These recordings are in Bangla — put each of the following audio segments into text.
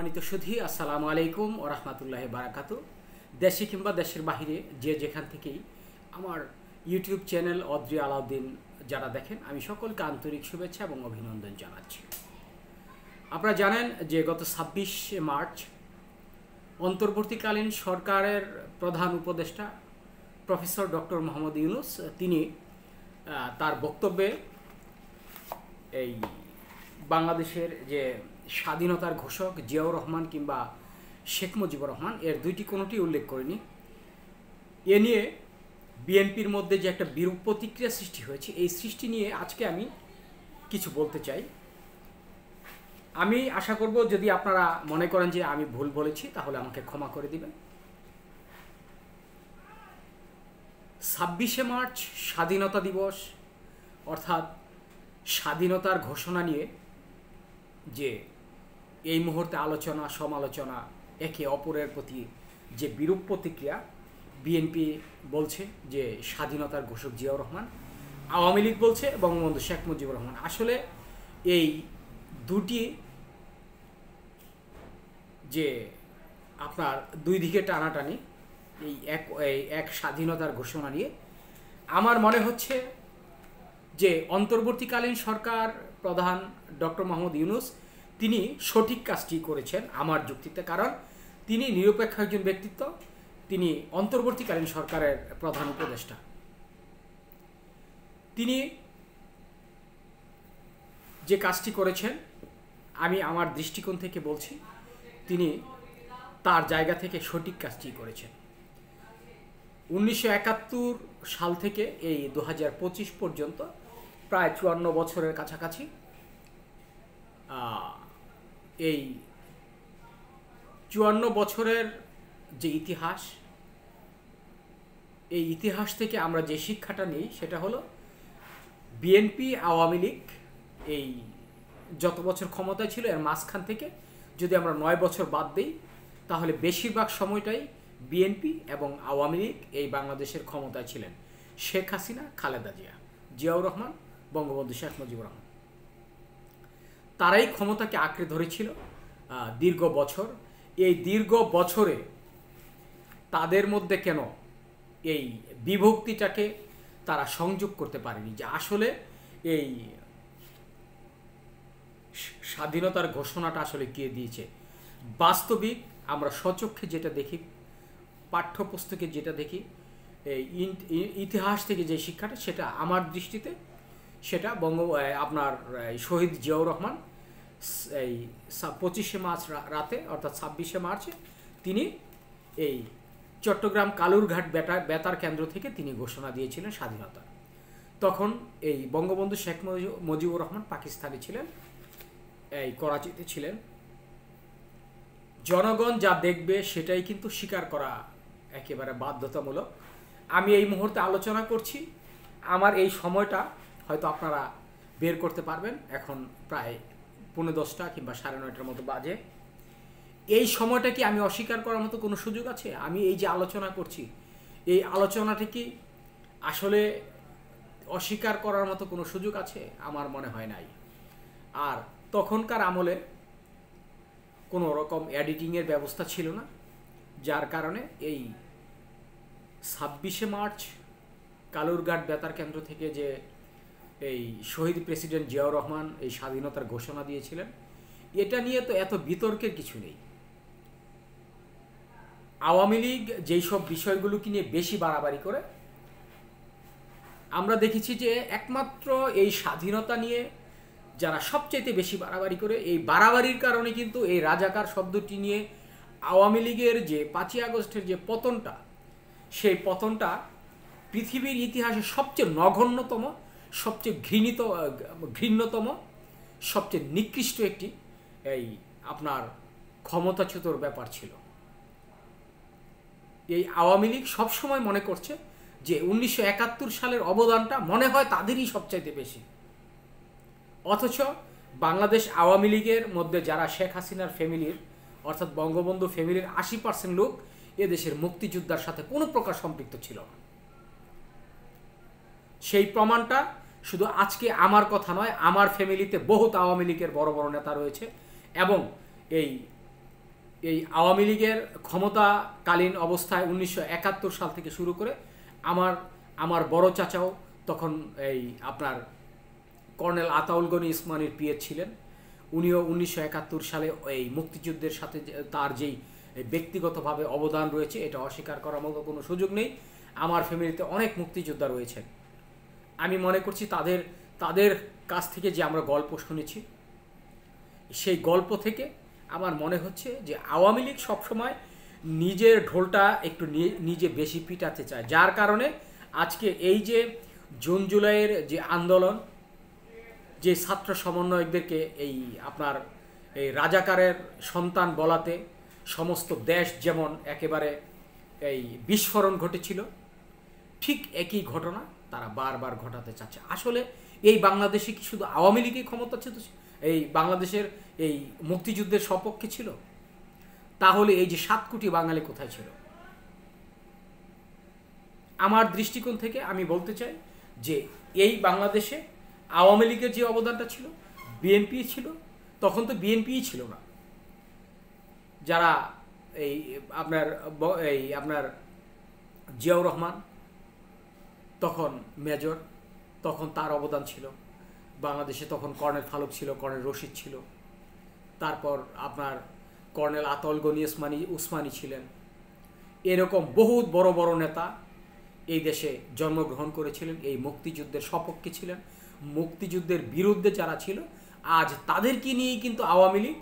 সম্মানিত সুধী, আসসালামু আলাইকুম ওয়া রাহমাতুল্লাহি ওয়া বারাকাতুহু। দেশে কিংবা দেশের বাহিরে যে যেখান থেকেই আমার ইউটিউব চ্যানেল অদ্রি আলাউদ্দিন যারা দেখেন, আমি সকলকে আন্তরিক শুভেচ্ছা এবং অভিনন্দন জানাচ্ছি। আপনারা জানেন যে গত 26শে মার্চ অন্তর্বর্তীকালীন সরকারের প্রধান উপদেষ্টা প্রফেসর ডক্টর মোহাম্মদ ইউনূস তিনি তার বক্তব্যে এই বাংলাদেশের যে স্বাধীনতার ঘোষক জিয়াউর রহমান কিংবা শেখ মুজিবুর রহমান এর কোনোটি উল্লেখ করেনি। এ নিয়ে বিএনপির মধ্যে যে একটা বিরূপ প্রতিক্রিয়া সৃষ্টি হয়েছে, এই সৃষ্টি নিয়ে আজকে আমি কিছু বলতে চাই। আমি আশা করব যদি আপনারা মনে করেন যে আমি ভুল বলেছি তাহলে আমাকে ক্ষমা করে দিবেন। 26শে মার্চ স্বাধীনতা দিবস, অর্থাৎ স্বাধীনতার ঘোষণা নিয়ে যে এই মুহূর্তে আলোচনা সমালোচনা, একে অপরের প্রতি যে বিরূপ প্রতিক্রিয়া, বিএনপি বলছে যে স্বাধীনতার ঘোষক জিয়াউর রহমান, আওয়ামী লীগ বলছে বঙ্গবন্ধু শেখ মুজিবুর রহমান। আসলে এই দুটি যে আপনার দুই দিকে টানাটানি, এই এক স্বাধীনতার ঘোষণা নিয়ে আমার মনে হচ্ছে যে অন্তর্বর্তীকালীন সরকার প্রধান ডক্টর মোহাম্মদ ইউনূস তিনি সঠিক কাজটি করেছেন আমার যুক্তিতে। কারণ তিনি নিরপেক্ষ একজন ব্যক্তিত্ব, তিনি অন্তর্বর্তীকালীন সরকারের প্রধান উপদেষ্টা। তিনি যে কাজটি করেছেন, আমি আমার দৃষ্টিকোণ থেকে বলছি, তিনি তার জায়গা থেকে সঠিক কাজটি করেছেন। 1971 সাল থেকে এই 2025 পর্যন্ত প্রায় 54 বছরের কাছাকাছি এই 54 বছরের যে ইতিহাস, এই ইতিহাস থেকে আমরা যে শিক্ষাটা নিই সেটা হলো বিএনপি আওয়ামী লীগ এই যত বছর ক্ষমতায় ছিল এর মাঝখান থেকে যদি আমরা 9 বছর বাদ দিই তাহলে বেশিরভাগ সময়টাই বিএনপি এবং আওয়ামী লীগ এই বাংলাদেশের ক্ষমতায় ছিলেন। শেখ হাসিনা, খালেদা জিয়া, জিয়াউর রহমান, বঙ্গবন্ধু শেখ মুজিবুর রহমান, তারাই ক্ষমতাকে আঁকড়ে ধরেছিল দীর্ঘ বছর। এই দীর্ঘ বছরে তাদের মধ্যে কেন এই বিভক্তিটাকে তারা সংযোগ করতে পারেনি, যে আসলে এই স্বাধীনতার ঘোষণাটা আসলে কে দিয়েছে। বাস্তবিক আমরা স্বচক্ষে যেটা দেখি, পাঠ্যপুস্তকে যেটা দেখি, এই ইতিহাস থেকে যে শিক্ষাটা, সেটা আমার দৃষ্টিতে সেটা আপনার শহীদ জিয়াউর রহমান এই 25শে মার্চ রাতে, অর্থাৎ 26শে মার্চে তিনি এই চট্টগ্রাম কালুরঘাট বেতার কেন্দ্র থেকে তিনি ঘোষণা দিয়েছিলেন স্বাধীনতা। তখন এই বঙ্গবন্ধু শেখ মুজিবুর রহমান পাকিস্তানে ছিলেন, এই করাচিতে ছিলেন। জনগণ যা দেখবে সেটাই কিন্তু স্বীকার করা একেবারে বাধ্যতামূলক। আমি এই মুহূর্তে আলোচনা করছি, আমার এই সময়টা হয়তো আপনারা বের করতে পারবেন। এখন প্রায় 10:45 কিংবা 9:30 মতো বাজে। এই সময়টা কি আমি অস্বীকার করার মতো কোনো সুযোগ আছে? আমি এই যে আলোচনা করছি, এই আলোচনাটি কি আসলে অস্বীকার করার মতো কোনো সুযোগ আছে? আমার মনে হয় নাই। আর তখনকার আমলে কোনো রকম এডিটিংয়ের ব্যবস্থা ছিল না, যার কারণে এই 26শে মার্চ কালুরঘাট বেতার কেন্দ্র থেকে যে এই শহীদ প্রেসিডেন্ট জিয়াউর রহমান এই স্বাধীনতার ঘোষণা দিয়েছিলেন, এটা নিয়ে তো এত বিতর্কের কিছু নেই। আওয়ামী লীগ যেই সব বিষয়গুলোকে নিয়ে বেশি বাড়াবাড়ি করে, আমরা দেখেছি যে একমাত্র এই স্বাধীনতা নিয়ে যারা সবচাইতে বেশি বাড়াবাড়ি করে, এই বাড়াবাড়ির কারণে কিন্তু এই রাজাকার শব্দটি নিয়ে আওয়ামী লীগের যে 5ই আগস্টের যে পতনটা, সেই পতনটা পৃথিবীর ইতিহাসে সবচেয়ে নগণ্যতম, সবচেয়ে ঘৃণ্যতম, সবচেয়ে নিকৃষ্ট একটি এই আপনার ক্ষমতাচ্যুতর ব্যাপার ছিল। এই আওয়ামী লীগ সবসময় মনে করছে যে 1971 সালের অবদানটা মনে হয় তাদেরই সবচাইতে বেশি। অথচ বাংলাদেশ আওয়ামী লীগের মধ্যে যারা শেখ হাসিনার ফ্যামিলির, অর্থাৎ বঙ্গবন্ধু ফ্যামিলির 80% লোক এদেশের মুক্তিযোদ্ধার সাথে কোনো প্রকার সম্পৃক্ত ছিল না। সেই প্রমাণটা শুধু আজকে আমার কথা নয়, আমার ফ্যামিলিতে বহুত আওয়ামী লীগের বড় বড় নেতা রয়েছে এবং এই এই আওয়ামী লীগের ক্ষমতাকালীন অবস্থায় 1971 সাল থেকে শুরু করে আমার বড় চাচাও তখন এই আপনার কর্নেল আতাউল গনি উসমানীর পিএ ছিলেন। উনিও 1971 সালে এই মুক্তিযুদ্ধের সাথে তার যেই ব্যক্তিগতভাবে অবদান রয়েছে এটা অস্বীকার করার মতো কোনো সুযোগ নেই। আমার ফ্যামিলিতে অনেক মুক্তিযোদ্ধা রয়েছেন। আমি মনে করছি তাদের কাছ থেকে যে আমরা গল্প শুনেছি, সেই গল্প থেকে আমার মনে হচ্ছে যে আওয়ামী লীগ সবসময় নিজের ঢোলটা একটু নিজে বেশি পিটাতে চায়, যার কারণে আজকে এই যে জুন জুলাইয়ের যে আন্দোলন, যে ছাত্র সমন্বয়কদেরকে এই আপনার এই রাজাকারের সন্তান বলাতে সমস্ত দেশ যেমন একেবারে এই বিস্ফোরণ ঘটেছিল, ঠিক একই ঘটনা তারা বারবার ঘটাতে চাচ্ছে। আসলে এই বাংলাদেশে কি শুধু আওয়ামী লীগই ক্ষমতা ছিল, এই বাংলাদেশের এই মুক্তিযুদ্ধের সপক্ষে ছিল? তাহলে এই যে 7 কোটি বাঙালি কোথায় ছিল? আমার দৃষ্টিকোণ থেকে আমি বলতে চাই যে এই বাংলাদেশে আওয়ামী লীগের যে অবদানটা ছিল, বিএনপি ছিল, তখন তো বিএনপিই ছিল না। যারা এই আপনার জিয়াউর রহমান তখন মেজর, তখন তার অবদান ছিল বাংলাদেশে। তখন কর্নেল ফারুক ছিল, কর্নেল রশিদ ছিল, তারপর আপনার কর্নেল আতাউল গনি উসমানী ছিলেন। এরকম বহুত বড় বড় নেতা এই দেশে জন্মগ্রহণ করেছিলেন, এই মুক্তিযুদ্ধের সপক্ষে ছিলেন। মুক্তিযুদ্ধের বিরুদ্ধে যারা ছিল আজ তাদেরকে নিয়েই কিন্তু আওয়ামী লীগ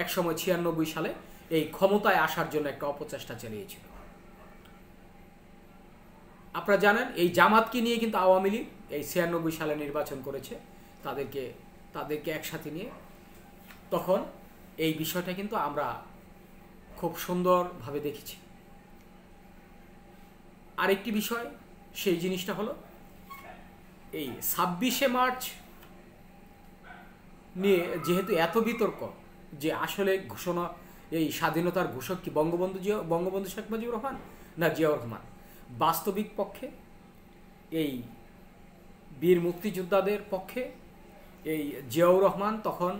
একসময় 96 সালে এই ক্ষমতায় আসার জন্য একটা অপচেষ্টা চালিয়েছিল। আপনারা জানেন এই জামাতকে নিয়ে কিন্তু আওয়ামী লীগ এই 96 সালে নির্বাচন করেছে, তাদেরকে একসাথে নিয়ে। তখন এই বিষয়টা কিন্তু আমরা খুব সুন্দরভাবে দেখেছি। আরেকটি বিষয়, সেই জিনিসটা হলো এই 26শে মার্চ নিয়ে যেহেতু এত বিতর্ক যে আসলে ঘোষণা এই স্বাধীনতার ঘোষক কি বঙ্গবন্ধু শেখ মুজিবুর রহমান না জিয়াউর রহমান, বাস্তবিক পক্ষে এই বীর মুক্তিযোদ্ধাদের পক্ষে এই জিয়াউর রহমান তখন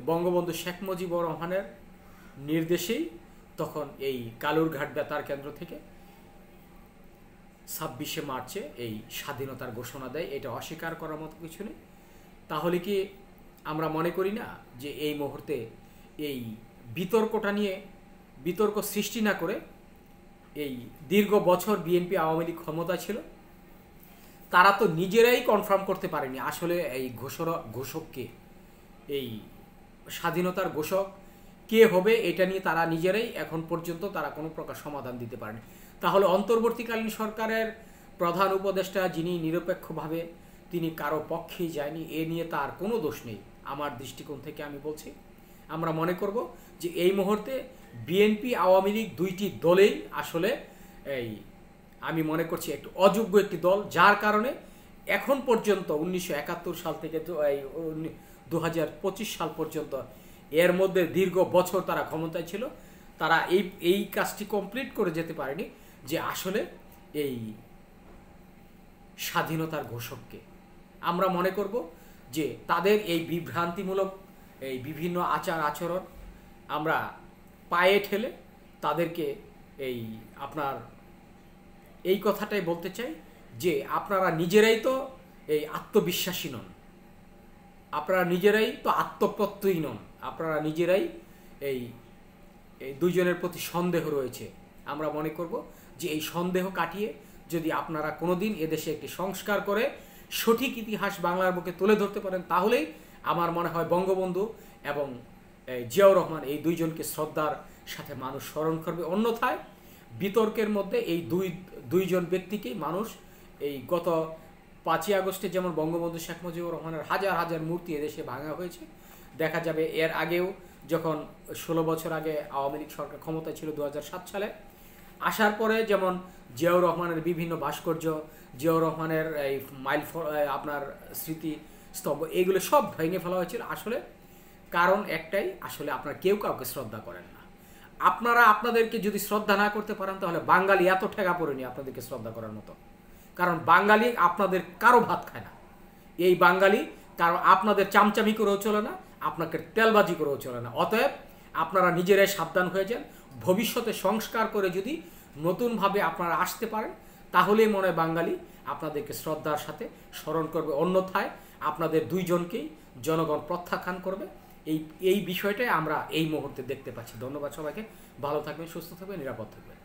বঙ্গবন্ধু শেখ মুজিবুর রহমানের নির্দেশেই তখন এই কালুরঘাট বেতার কেন্দ্র থেকে 26শে মার্চে এই স্বাধীনতার ঘোষণা দেয়। এটা অস্বীকার করার মতো কিছু নেই। তাহলে কি আমরা মনে করি না যে এই মুহূর্তে এই বিতর্কটা নিয়ে বিতর্ক সৃষ্টি না করে এই দীর্ঘ বছর বিএনপি আওয়ামী লীগ ক্ষমতা ছিল, তারা তো নিজেরাই কনফার্ম করতে পারেনি আসলে এই ঘোষক কে, এই স্বাধীনতার ঘোষক কে হবে, এটা নিয়ে তারা নিজেরাই এখন পর্যন্ত তারা কোনো প্রকার সমাধান দিতে পারেনি। তাহলে অন্তর্বর্তীকালীন সরকারের প্রধান উপদেষ্টা যিনি নিরপেক্ষভাবে তিনি কারো পক্ষেই যায়নি, এ নিয়ে তার কোনো দোষ নেই। আমার দৃষ্টিকোণ থেকে আমি বলছি, আমরা মনে করব যে এই মুহূর্তে বিএনপি আওয়ামী লীগ দুইটি দলেই আসলে এই আমি মনে করছি একটু অযোগ্য একটি দল, যার কারণে এখন পর্যন্ত 1971 সাল থেকে 2025 সাল পর্যন্ত এর মধ্যে দীর্ঘ বছর তারা ক্ষমতায় ছিল, তারা এই কাজটি কমপ্লিট করে যেতে পারেনি যে আসলে এই স্বাধীনতার ঘোষককে। আমরা মনে করব যে তাদের এই বিভ্রান্তিমূলক এই বিভিন্ন আচার আচরণ আমরা পায়ে ঠেলে তাদেরকে এই আপনার এই কথাটাই বলতে চাই যে আপনারা নিজেরাই তো এই আত্মবিশ্বাসী নন, আপনারা নিজেরাই তো আত্মপ্রত্যয়ী নন, আপনারা নিজেরাই এই দুইজনের প্রতি সন্দেহ রয়েছে। আমরা মনে করব যে এই সন্দেহ কাটিয়ে যদি আপনারা কোনোদিন এদেশে একটি সংস্কার করে সঠিক ইতিহাস বাংলার বুকে তুলে ধরতে পারেন, তাহলেই আমার মনে হয় বঙ্গবন্ধু এবং জিয়াউর রহমান এই দুইজনকে শ্রদ্ধার সাথে মানুষ স্মরণ করবে। অন্যথায় বিতর্কের মধ্যে এই দুইজন ব্যক্তিকেই মানুষ এই গত 5ই আগস্টে যেমন বঙ্গবন্ধু শেখ মুজিবুর রহমানের হাজার হাজার মূর্তি এদেশে ভাঙা হয়েছে, দেখা যাবে এর আগেও যখন 16 বছর আগে আওয়ামী লীগ সরকার ক্ষমতায় ছিল 2007 সালে, আসার পরে যেমন জিয়াউর রহমানের বিভিন্ন ভাস্কর্য, জিয়াউর রহমানের এই আপনার স্মৃতি স্তম্ভ, এগুলো সব ভেঙে ফেলা হয়েছিল। আসলে কারণ একটাই, আসলে আপনারা কেউ কাউকে শ্রদ্ধা করেন না। আপনারা আপনাদেরকে যদি শ্রদ্ধা না করতে পারেন তাহলে বাঙালি এত ঠেকা পড়েনি আপনাদেরকে শ্রদ্ধা করার মতো, কারণ বাঙালি আপনাদের কারো ভাত খায় না। এই বাঙালি কারণ আপনাদের চামচামি করেও চলে না, আপনাকে তেলবাজি করেও চলে না। অতএব আপনারা নিজেরাই সাবধান হয়ে যান। ভবিষ্যতে সংস্কার করে যদি নতুনভাবে আপনারা আসতে পারেন, তাহলেই মনে হয় বাঙালি আপনাদেরকে শ্রদ্ধার সাথে স্মরণ করবে। অন্যথায় আপনাদের দুইজনকেই জনগণ প্রত্যাখ্যান করবে। এই বিষয়টাই আমরা এই মুহূর্তে দেখতে পাচ্ছি। ধন্যবাদ সবাইকে। ভালো থাকবেন, সুস্থ থাকবেন, নিরাপদ থাকবেন।